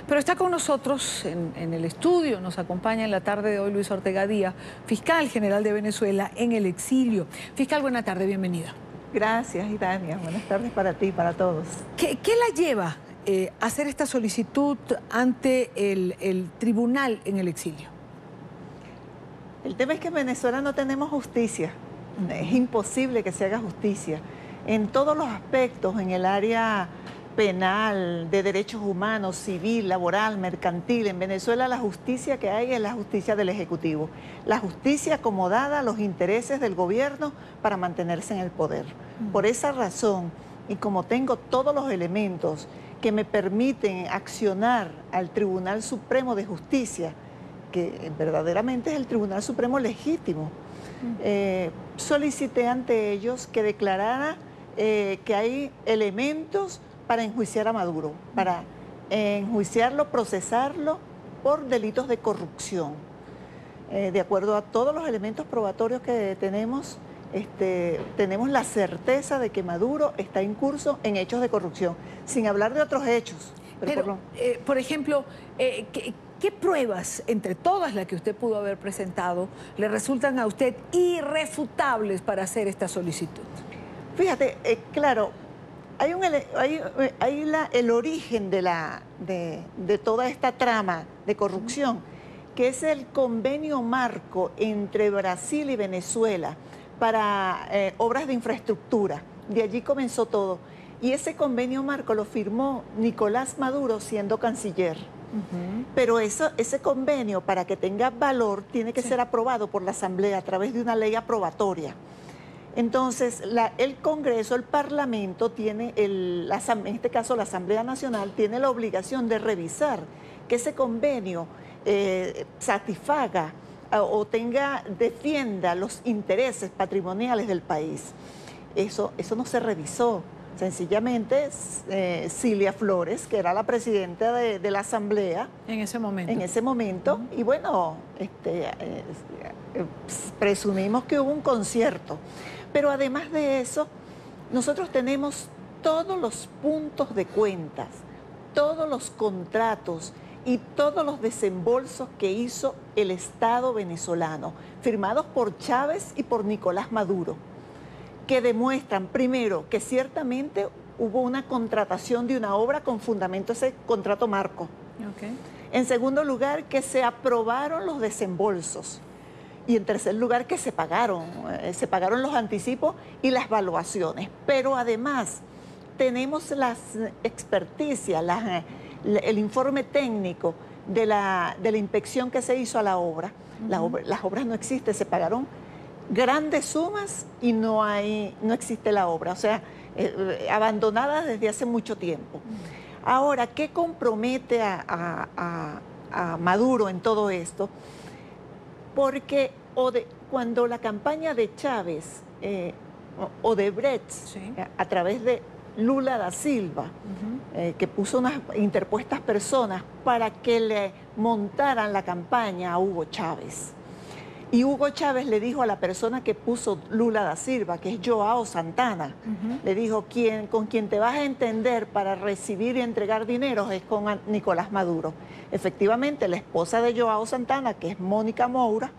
Pero está con nosotros en el estudio, nos acompaña en la tarde de hoy Luis Ortega Díaz, fiscal general de Venezuela en el exilio. Fiscal, buena tarde, bienvenida. Gracias, Idania. Buenas tardes para ti y para todos. ¿Qué la lleva a hacer esta solicitud ante el tribunal en el exilio? El tema es que en Venezuela no tenemos justicia. Es imposible que se haga justicia. En todos los aspectos, en el área penal, de derechos humanos, civil, laboral, mercantil. En Venezuela la justicia que hay es la justicia del Ejecutivo. La justicia acomodada a los intereses del gobierno para mantenerse en el poder. Por esa razón, y como tengo todos los elementos que me permiten accionar al Tribunal Supremo de Justicia, que verdaderamente es el Tribunal Supremo legítimo, solicité ante ellos que declarara que hay elementos para enjuiciar a Maduro, para enjuiciarlo, procesarlo por delitos de corrupción. De acuerdo a todos los elementos probatorios que tenemos, tenemos la certeza de que Maduro está incurso en hechos de corrupción, sin hablar de otros hechos. Pero por ejemplo, ¿qué pruebas, entre todas las que usted pudo haber presentado, le resultan a usted irrefutables para hacer esta solicitud? Fíjate, claro, hay el origen de toda esta trama de corrupción, que es el convenio marco entre Brasil y Venezuela para obras de infraestructura. De allí comenzó todo. Y ese convenio marco lo firmó Nicolás Maduro siendo canciller. Pero ese convenio, para que tenga valor, tiene que ser aprobado por la Asamblea a través de una ley aprobatoria. Entonces, el Congreso, el Parlamento, tiene, en este caso la Asamblea Nacional, tiene la obligación de revisar que ese convenio satisfaga o defienda los intereses patrimoniales del país. Eso no se revisó. Sencillamente, Cilia Flores, que era la presidenta de la Asamblea en ese momento, y bueno, presumimos que hubo un concierto. Pero además de eso, nosotros tenemos todos los puntos de cuentas, todos los contratos y todos los desembolsos que hizo el Estado venezolano, firmados por Chávez y por Nicolás Maduro, que demuestran, primero, que ciertamente hubo una contratación de una obra con fundamento ese contrato marco. En segundo lugar, que se aprobaron los desembolsos. Y en tercer lugar, que se pagaron los anticipos y las valuaciones. Pero además, tenemos las experticias, el informe técnico de la inspección que se hizo a la obra. Las obras no existen, se pagaron grandes sumas y no existe la obra, o sea, abandonada desde hace mucho tiempo. Ahora, ¿qué compromete a Maduro en todo esto? Porque cuando la campaña de Chávez, Odebrecht, a través de Lula da Silva, que puso unas interpuestas personas para que le montaran la campaña a Hugo Chávez. Y Hugo Chávez le dijo a la persona que puso Lula da Silva, que es Joao Santana, le dijo, con quien te vas a entender para recibir y entregar dinero es con Nicolás Maduro. Efectivamente, la esposa de Joao Santana, que es Mónica Moura,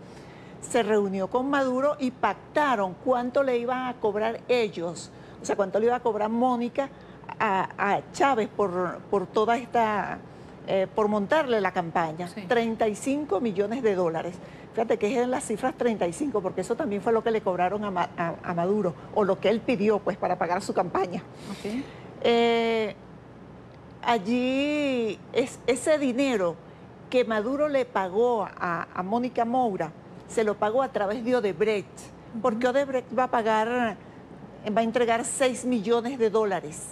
se reunió con Maduro y pactaron cuánto le iban a cobrar ellos, o sea, cuánto le iba a cobrar Mónica a Chávez por toda esta, por montarle la campaña, 35 millones de dólares. Fíjate que es en las cifras 35, porque eso también fue lo que le cobraron a Maduro, o lo que él pidió pues para pagar su campaña. Allí ese dinero que Maduro le pagó a Mónica Moura, se lo pagó a través de Odebrecht, porque Odebrecht va a entregar 6 millones de dólares.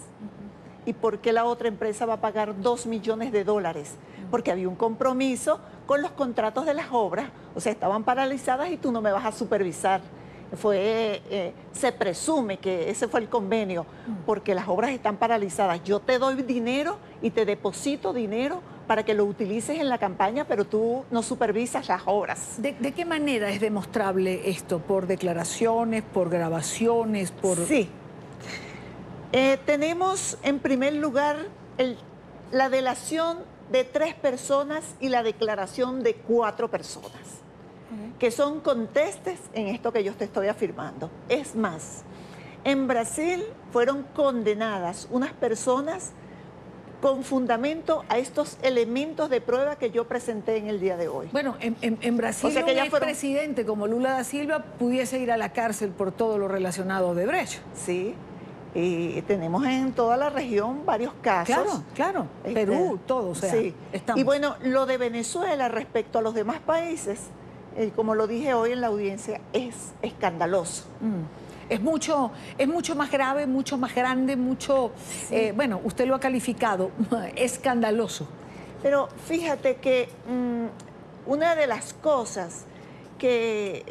¿Y por qué la otra empresa va a pagar 2 millones de dólares? Porque había un compromiso con los contratos de las obras, o sea, estaban paralizadas y tú no me vas a supervisar. Se presume que ese fue el convenio, porque las obras están paralizadas. Yo te doy dinero y te deposito dinero para que lo utilices en la campaña, pero tú no supervisas las obras. ¿De qué manera es demostrable esto? ¿Por declaraciones, por grabaciones, por...? Sí. Tenemos, en primer lugar, la delación de 3 personas y la declaración de 4 personas, que son contestes en esto que yo te estoy afirmando. Es más, en Brasil fueron condenadas unas personas con fundamento a estos elementos de prueba que yo presenté en el día de hoy. Bueno, en Brasil, O sea que un ya fueron... expresidente como Lula da Silva pudiese ir a la cárcel por todo lo relacionado a Odebrecht. Sí, y tenemos en toda la región varios casos. Claro, claro. Perú, todo, o sea, sí. estamos. Y bueno, lo de Venezuela respecto a los demás países, como lo dije hoy en la audiencia, es escandaloso. Es mucho más grave, mucho más grande, mucho, sí. Bueno, usted lo ha calificado, escandaloso. Pero fíjate que una de las cosas que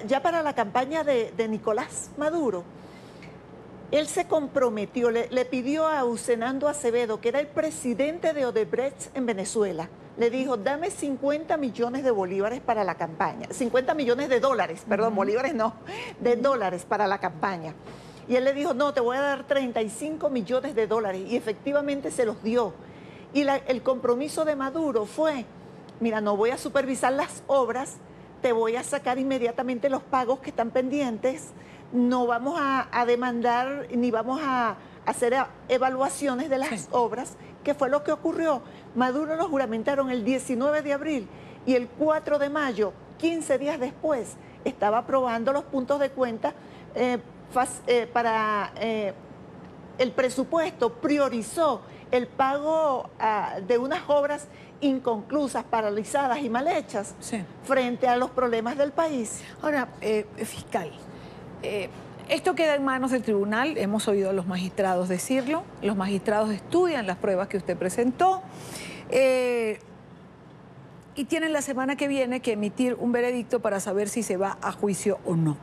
ya para la campaña de Nicolás Maduro, él se comprometió, le pidió a Usenando Acevedo, que era el presidente de Odebrecht en Venezuela, le dijo, dame 50 millones de bolívares para la campaña, 50 millones de dólares, perdón, bolívares no, de dólares para la campaña. Y él le dijo, no, te voy a dar 35 millones de dólares, y efectivamente se los dio. Y el compromiso de Maduro fue, mira, no voy a supervisar las obras, te voy a sacar inmediatamente los pagos que están pendientes, no vamos a demandar ni vamos a hacer evaluaciones de las obras, que fue lo que ocurrió. Maduro lo juramentaron el 19 de abril y el 4 de mayo, 15 días después, estaba aprobando los puntos de cuenta para el presupuesto, priorizó el pago de unas obras inconclusas, paralizadas y mal hechas frente a los problemas del país. Ahora, fiscal, esto queda en manos del tribunal, hemos oído a los magistrados decirlo, los magistrados estudian las pruebas que usted presentó y tienen la semana que viene que emitir un veredicto para saber si se va a juicio o no.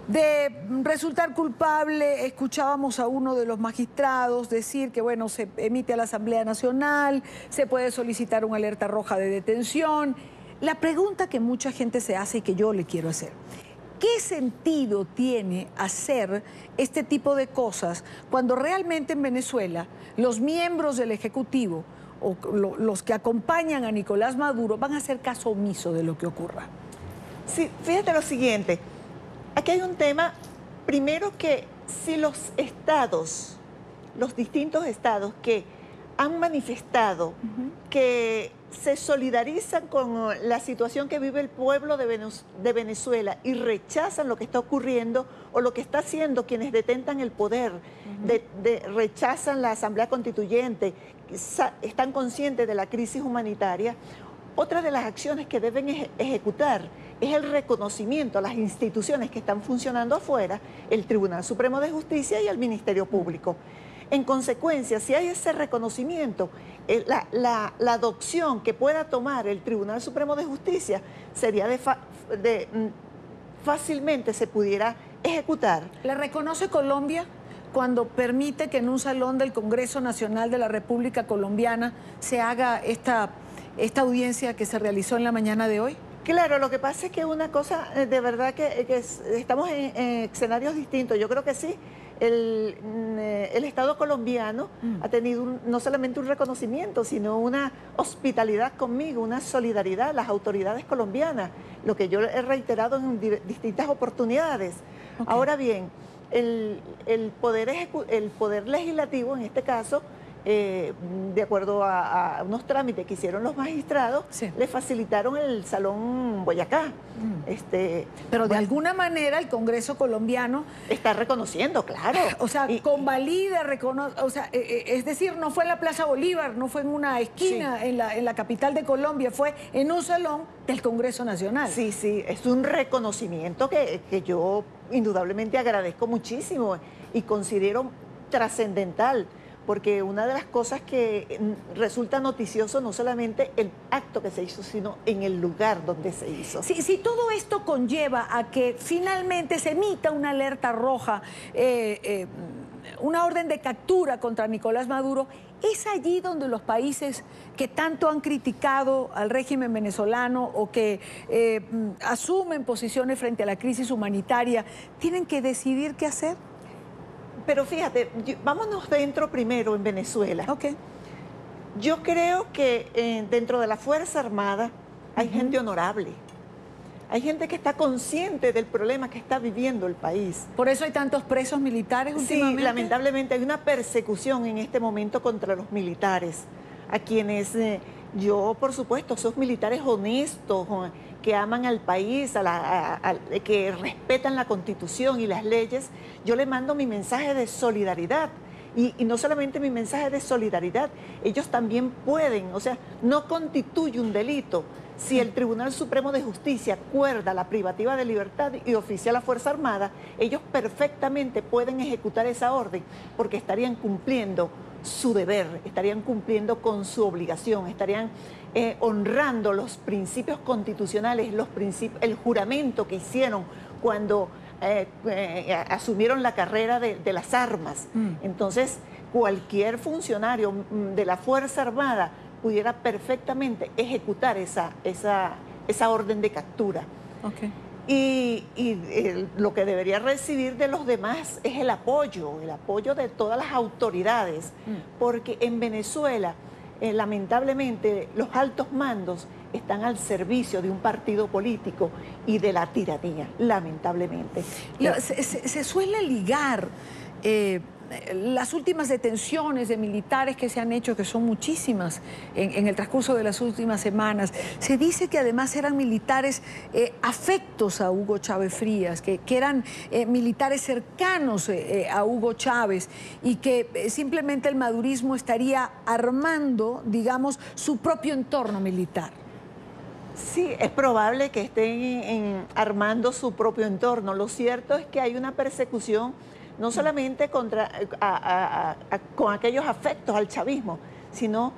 De resultar culpable, escuchábamos a uno de los magistrados decir que, bueno, se emite a la Asamblea Nacional, se puede solicitar una alerta roja de detención. La pregunta que mucha gente se hace y que yo le quiero hacer, ¿qué sentido tiene hacer este tipo de cosas cuando realmente en Venezuela los miembros del Ejecutivo o los que acompañan a Nicolás Maduro van a hacer caso omiso de lo que ocurra? Sí, fíjate lo siguiente, aquí hay un tema, primero que si los estados, los distintos estados que han manifestado que se solidarizan con la situación que vive el pueblo de Venezuela y rechazan lo que está ocurriendo o lo que está haciendo quienes detentan el poder, rechazan la Asamblea Constituyente, están conscientes de la crisis humanitaria, otra de las acciones que deben ejecutar es el reconocimiento a las instituciones que están funcionando afuera, el Tribunal Supremo de Justicia y el Ministerio Público. En consecuencia, si hay ese reconocimiento, la adopción que pueda tomar el Tribunal Supremo de Justicia sería fácilmente se pudiera ejecutar. ¿Le reconoce Colombia cuando permite que en un salón del Congreso Nacional de la República Colombiana se haga esta audiencia que se realizó en la mañana de hoy? Claro, lo que pasa es que una cosa, de verdad que estamos en escenarios distintos. Yo creo que sí. El Estado colombiano ha tenido no solamente un reconocimiento, sino una hospitalidad conmigo, una solidaridad, las autoridades colombianas, lo que yo he reiterado en distintas oportunidades. Okay. Ahora bien, el poder legislativo, en este caso, de acuerdo a unos trámites que hicieron los magistrados, le facilitaron el Salón Boyacá. Pero de alguna manera el Congreso colombiano está reconociendo, claro. O sea, convalida, reconoce, o sea, es decir, no fue en la Plaza Bolívar, no fue en una esquina en la capital de Colombia, fue en un salón del Congreso Nacional. Sí, sí, es un reconocimiento que yo indudablemente agradezco muchísimo y considero trascendental. Porque una de las cosas que resulta noticioso no solamente el acto que se hizo, sino en el lugar donde se hizo. Si todo esto conlleva a que finalmente se emita una alerta roja, una orden de captura contra Nicolás Maduro, ¿es allí donde los países que tanto han criticado al régimen venezolano o que asumen posiciones frente a la crisis humanitaria tienen que decidir qué hacer? Pero fíjate, vámonos dentro primero en Venezuela. Okay. Yo creo que dentro de la Fuerza Armada hay gente honorable. Hay gente que está consciente del problema que está viviendo el país. ¿Por eso hay tantos presos militares últimamente? Sí, lamentablemente hay una persecución en este momento contra los militares, a quienes yo, por supuesto, esos militares honestos, que aman al país, que respetan la Constitución y las leyes, yo le mando mi mensaje de solidaridad. Y no solamente mi mensaje de solidaridad, ellos también pueden, o sea, no constituye un delito si el Tribunal Supremo de Justicia acuerda la privativa de libertad y oficia a la Fuerza Armada, ellos perfectamente pueden ejecutar esa orden porque estarían cumpliendo su deber, estarían cumpliendo con su obligación, estarían honrando los principios constitucionales, el juramento que hicieron cuando asumieron la carrera de las armas. Entonces, cualquier funcionario de la Fuerza Armada pudiera perfectamente ejecutar esa orden de captura. Okay. Y lo que debería recibir de los demás es el apoyo de todas las autoridades, porque en Venezuela, lamentablemente, los altos mandos están al servicio de un partido político y de la tiranía, lamentablemente. Se suele ligar las últimas detenciones de militares que se han hecho, que son muchísimas en el transcurso de las últimas semanas. Se dice que además eran militares afectos a Hugo Chávez Frías, que eran militares cercanos a Hugo Chávez y que simplemente el madurismo estaría armando, digamos, su propio entorno militar. Sí, es probable que estén armando su propio entorno. Lo cierto es que hay una persecución no solamente con aquellos afectos al chavismo, sino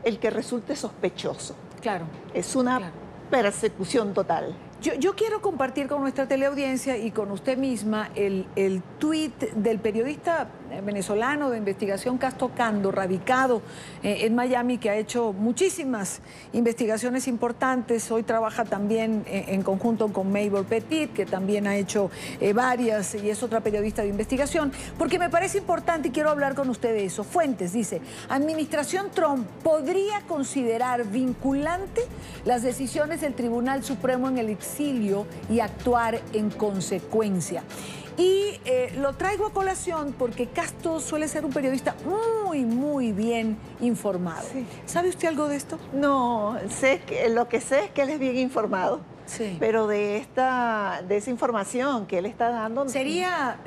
el que resulte sospechoso. Claro. Es una persecución total. Yo quiero compartir con nuestra teleaudiencia y con usted misma el tuit del periodista venezolano de investigación Casto Cando, radicado en Miami, que ha hecho muchísimas investigaciones importantes. Hoy trabaja también en conjunto con Mabel Petit, que también ha hecho varias y es otra periodista de investigación, porque me parece importante y quiero hablar con usted de eso. Fuentes dice: administración Trump podría considerar vinculante las decisiones del Tribunal Supremo en el exilio y actuar en consecuencia. Y lo traigo a colación porque Casto suele ser un periodista muy bien informado. Sí. ¿Sabe usted algo de esto? No, lo que sé es que él es bien informado. Sí. Pero de esa información que él está dando... Sería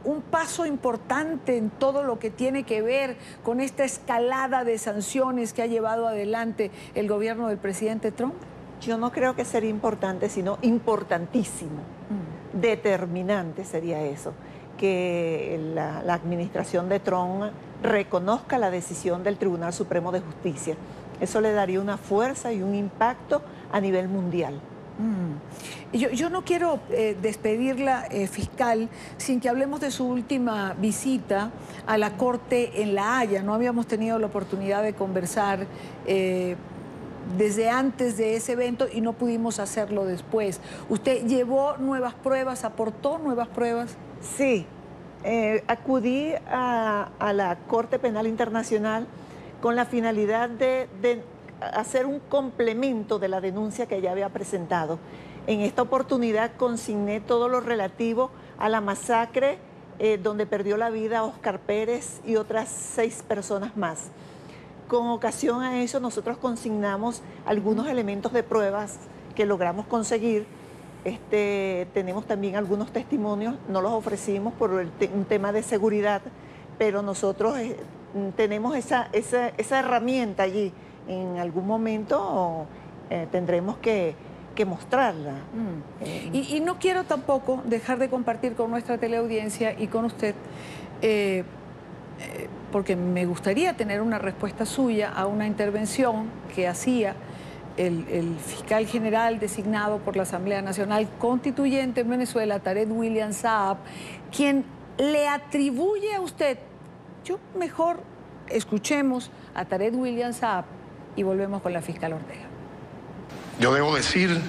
un paso importante en todo lo que tiene que ver con esta escalada de sanciones que ha llevado adelante el gobierno del presidente Trump. Yo no creo que sería importante, sino importantísimo. Determinante sería eso, que la administración de Trump reconozca la decisión del Tribunal Supremo de Justicia. Eso le daría una fuerza y un impacto a nivel mundial. Yo no quiero despedirla, fiscal, sin que hablemos de su última visita a la Corte en La Haya. No habíamos tenido la oportunidad de conversar desde antes de ese evento y no pudimos hacerlo después. ¿Usted llevó nuevas pruebas, aportó nuevas pruebas? Sí, acudí a la Corte Penal Internacional con la finalidad de hacer un complemento de la denuncia que ya había presentado. En esta oportunidad consigné todo lo relativo a la masacre donde perdió la vida Oscar Pérez y otras 6 personas más. Con ocasión a eso, nosotros consignamos algunos elementos de pruebas que logramos conseguir. Tenemos también algunos testimonios, no los ofrecimos por un tema de seguridad, pero nosotros tenemos esa herramienta allí. En algún momento tendremos que mostrarla. Y no quiero tampoco dejar de compartir con nuestra teleaudiencia y con usted, porque me gustaría tener una respuesta suya a una intervención que hacía el fiscal general designado por la Asamblea Nacional Constituyente en Venezuela, Tarek William Saab, quien le atribuye a usted. Yo mejor escuchemos a Tarek William Saab y volvemos con la fiscal Ortega. Yo debo decir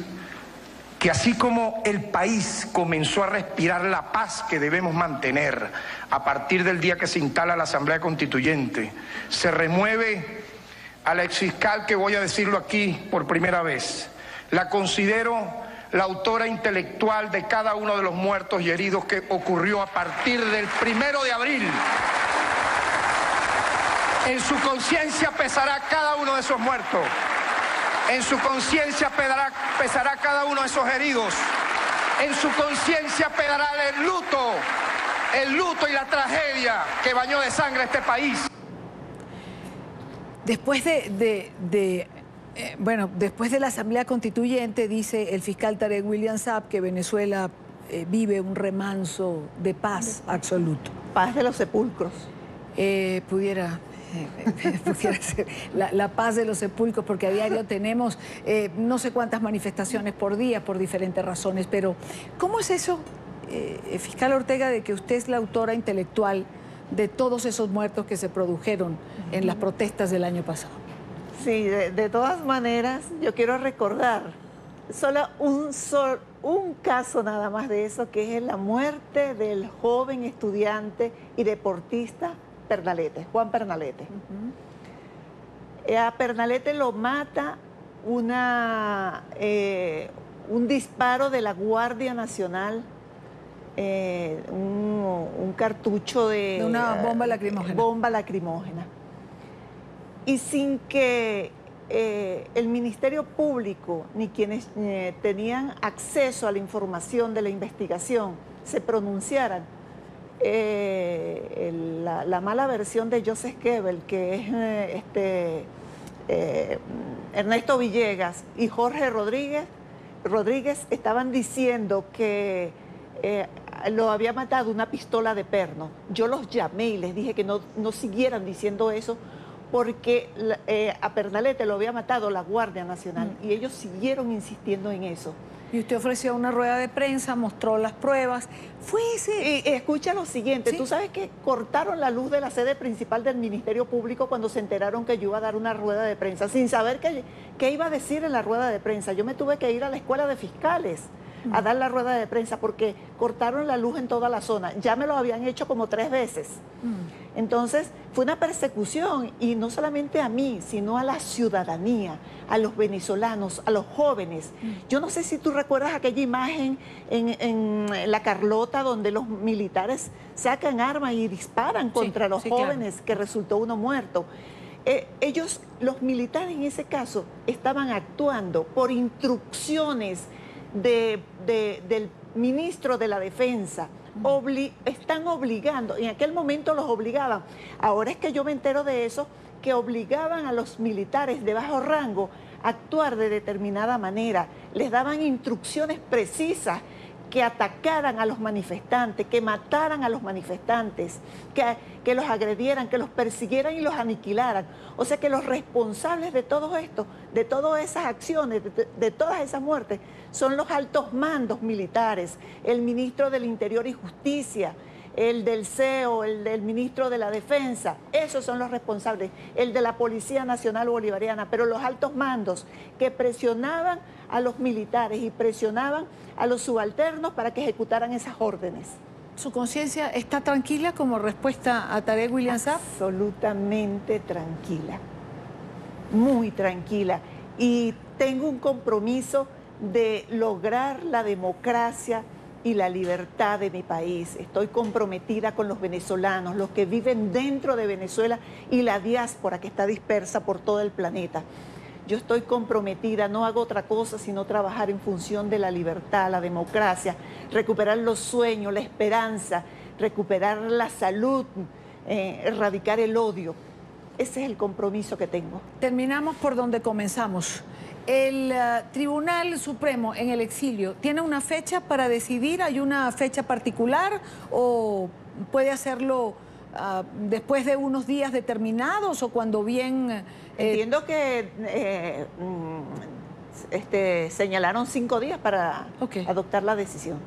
que así como el país comenzó a respirar la paz que debemos mantener a partir del día que se instala la Asamblea Constituyente, se remueve a la exfiscal que voy a decirlo aquí por primera vez. La considero la autora intelectual de cada uno de los muertos y heridos que ocurrió a partir del 1 de abril. En su conciencia pesará cada uno de esos muertos. En su conciencia pesará cada uno de esos heridos. En su conciencia pesará el luto y la tragedia que bañó de sangre este país. Después después de la Asamblea Constituyente, dice el fiscal Tarek William Saab que Venezuela vive un remanso de paz absoluto. Paz de los sepulcros. Pudiera ser la paz de los sepulcros, porque a diario tenemos no sé cuántas manifestaciones por día por diferentes razones, pero ¿cómo es eso, fiscal Ortega, de que usted es la autora intelectual de todos esos muertos que se produjeron en las protestas del año pasado? Sí, de todas maneras, yo quiero recordar solo un caso nada más de eso, que es la muerte del joven estudiante y deportista Pernalete, Juan Pernalete. A Pernalete lo mata un disparo de la Guardia Nacional, un cartucho de una bomba lacrimógena. Y sin que el Ministerio Público ni quienes tenían acceso a la información de la investigación se pronunciaran, la mala versión de Joseph Goebbels, que es Ernesto Villegas y Jorge Rodríguez estaban diciendo que lo había matado una pistola de perno. Yo los llamé y les dije que no siguieran diciendo eso, porque a Pernalete lo había matado la Guardia Nacional y ellos siguieron insistiendo en eso. Y usted ofreció una rueda de prensa, mostró las pruebas. Fue ese... Y escucha lo siguiente, ¿Sí? Tú sabes que cortaron la luz de la sede principal del Ministerio Público cuando se enteraron que yo iba a dar una rueda de prensa, sin saber qué iba a decir en la rueda de prensa. Yo me tuve que ir a la escuela de fiscales a dar la rueda de prensa porque cortaron la luz en toda la zona. Ya me lo habían hecho como 3 veces. Entonces, fue una persecución, y no solamente a mí, sino a la ciudadanía, a los venezolanos, a los jóvenes. Yo no sé si tú recuerdas aquella imagen en La Carlota, donde los militares sacan armas y disparan contra los jóvenes, claro, que resultó uno muerto. Ellos, los militares en ese caso, estaban actuando por instrucciones del ministro de la Defensa. Están obligando, en aquel momento los obligaban, ahora es que yo me entero de eso, que obligaban a los militares de bajo rango a actuar de determinada manera, les daban instrucciones precisas, que atacaran a los manifestantes, que mataran a los manifestantes, que los agredieran, que los persiguieran y los aniquilaran. O sea que los responsables de todo esto, de todas esas acciones, de todas esas muertes, son los altos mandos militares, el ministro del Interior y Justicia, el del CEO, el del ministro de la Defensa, esos son los responsables, el de la Policía Nacional Bolivariana, pero los altos mandos que presionaban a los militares y presionaban a los subalternos para que ejecutaran esas órdenes. ¿Su conciencia está tranquila como respuesta a Tarek William Saab? Absolutamente tranquila, muy tranquila, y tengo un compromiso de lograr la democracia y la libertad de mi país. Estoy comprometida con los venezolanos, los que viven dentro de Venezuela y la diáspora que está dispersa por todo el planeta. Yo estoy comprometida, no hago otra cosa sino trabajar en función de la libertad, la democracia, recuperar los sueños, la esperanza, recuperar la salud, erradicar el odio. Ese es el compromiso que tengo. Terminamos por donde comenzamos. El Tribunal Supremo en el exilio, ¿tiene una fecha para decidir? ¿Hay una fecha particular o puede hacerlo después de unos días determinados o cuando bien... Entiendo que señalaron 5 días para adoptar la decisión.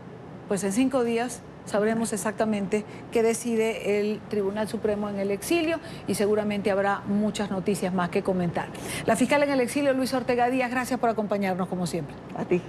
Pues en 5 días sabremos exactamente qué decide el Tribunal Supremo en el exilio y seguramente habrá muchas noticias más que comentar. La fiscal en el exilio, Luisa Ortega Díaz, gracias por acompañarnos como siempre. A ti.